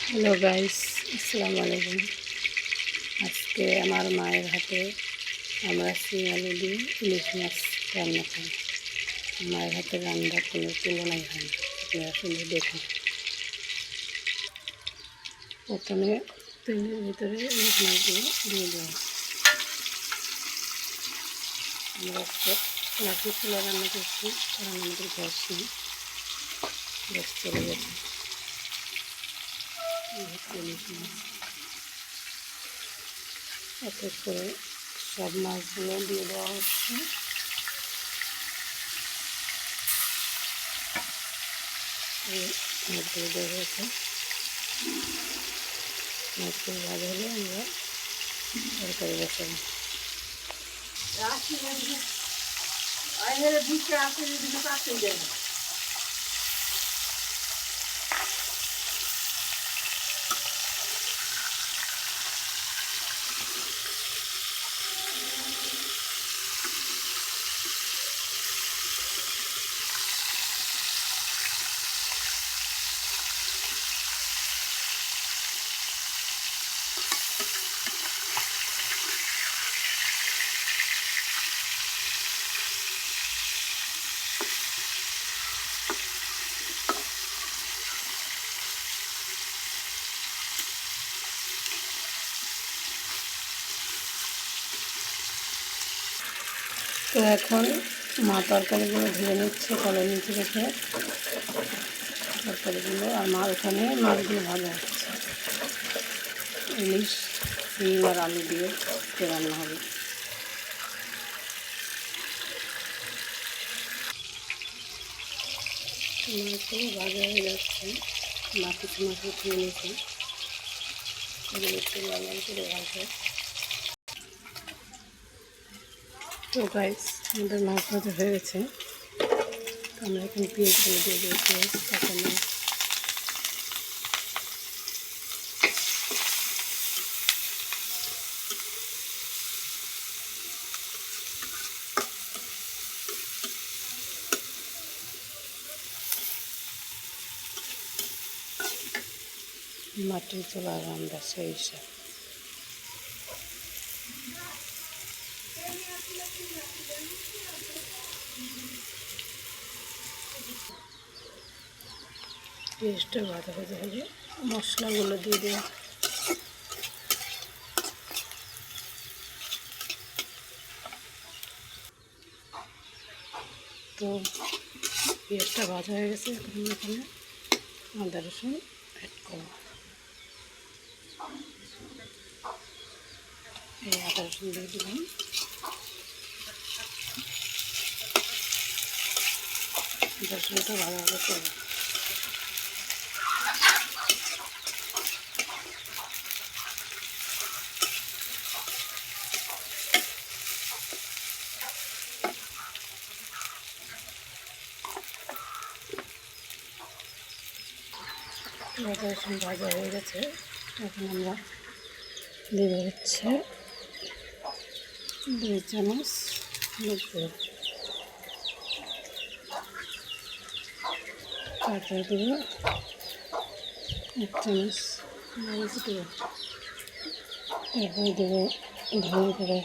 Hello guys, আসসালামু আলাইকুম। আজকে আমার মায়ের হাতে আমরা শিম আলু দিয়ে ইলিশ মাছ রান্না খাই। মায়ের হাতে রান্নার কোনো তুলনাই হয় না, আপনারা শুধু দেখুন। প্রথমে তেলের ভিতরে ইলিশ মাছগুলো দিয়ে দেওয়া। আমরা একটা লাঠি চুলা রান্না করছি, কারণ আমাদের গ্যাস নেই, গ্যাস চলে গেছে। ইলিশ মাছ এক এক করে সব মাছগুলো দিয়ে দেওয়া হচ্ছে। মাছগুলো দেওয়া হয়েছে, মাছগুলো ভালো হলে আমরা তরকারি বসাবো। তো এখন মা তরকারিগুলো ধুয়ে নিচ্ছে কলের নিচে রেখে তরকারিগুলো, আর মা ওখানে মাছগুলো ভালো হচ্ছে। ইলিশ, শিম আর আলু দিয়ে রান্না হবে। মাছগুলো ভাজা হয়ে যাচ্ছে, মা কিছু মাছ ধুয়ে নিয়েছে, এগুলো একটু লাল লাল করে ভাজবে। তো গাইস, আমাদের মাছ ভাজা হয়ে গেছে। আমরা এখন পেঁয়াজগুলো দিয়ে দিই, পেঁয়াজ কাঁচা মাছ। মাটির চুলার রান্না সেই হিসাব। পেঁয়াজটা ভাজা ভাজা হলে মশলাগুলো দিয়ে দেওয়া। তো পেঁয়াজটা ভাজা হয়ে গেছে, এখন এখানে আদা রসুন অ্যাড করব। এই আদা রসুন দিয়ে দিলাম। আদা রসুনটা ভালোভাবে করব। আদা রসুন ভাজা হয়ে গেছে, এখন আমরা দেব হচ্ছে 2 চামচ হলুদ গুঁড়ো, তারপরে দেব 1 চামচ মরিচ গুঁড়ো, এরপরে দেবো ধনে গুঁড়ো,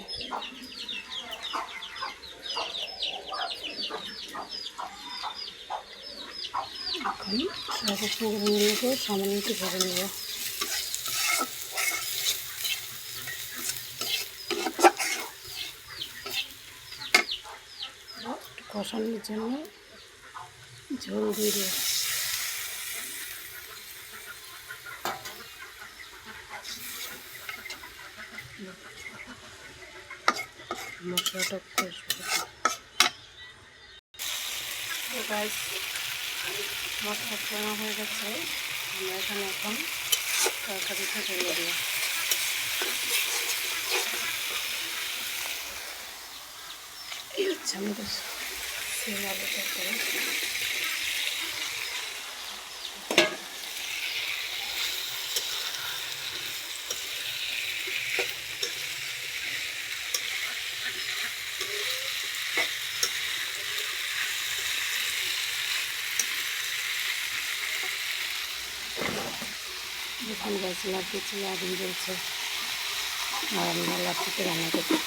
এখন সব উপকরণ নেব, সামান্য একটু ভরে নেব। কষানোর জন্য ঝোল দিয়ে দেব। মশলাটা কষবে। মশলা কষানো হয়ে গেছে, আমরা এখানে এখন তরকারিটা ঢেলে দেব। এই হচ্ছে আমাদের শিম আলু তরকারি। যখন গ্যাস লাগিয়েছিল আগুন জ্বলছে আর আমরা লাঠিতে রান্না করছি।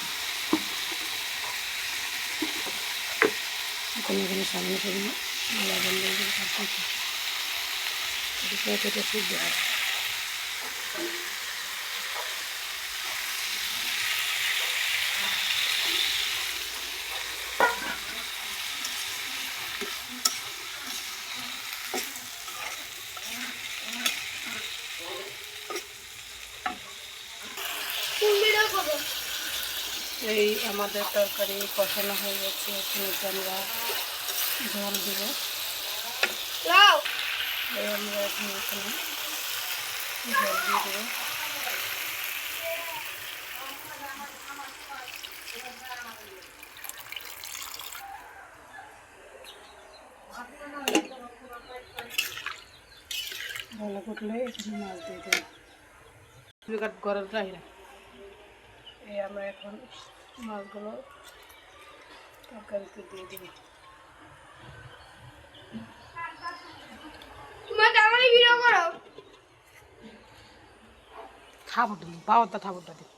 এখন এখানে সামনে সামনে লবণ দিয়ে কাটতেছি, এটা সিদ্ধ হয়। এই আমাদের তরকারি কষানো হয়ে গেছে, এখানে আমরা ঝোল দেব। এই আমরা এখন এখানে ঝোল দিয়ে দেবো। ভালো করলে এখানে মাছ দিয়ে দেবো গরম রাখি না। এই আমরা এখন মাছগুলো তরকারিতে দিয়ে দিই। খাবারটা বাবারটা খাবারটা দিই।